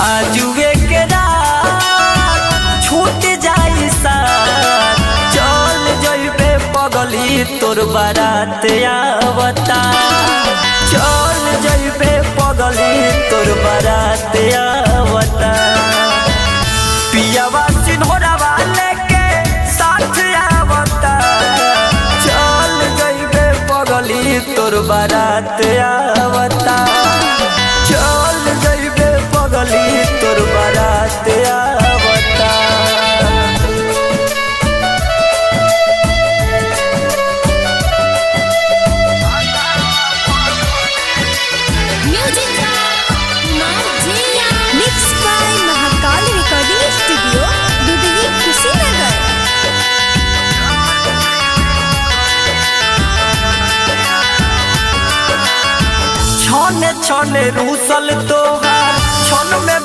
आजुए के रात छूट जाई साथ चल जइबे पगली तोर बारात आवता चल जइबे पगली तोर बारात आवता पियावा सिन्होरावा लेके साथ आवता चल जइबे पगली तोर बारात आवता चल जइबे पगली तोर बारात आवता। Music mix by Mahakal recording studio Dudhahi Kushinagar. छने छने रूसल तोहार छन में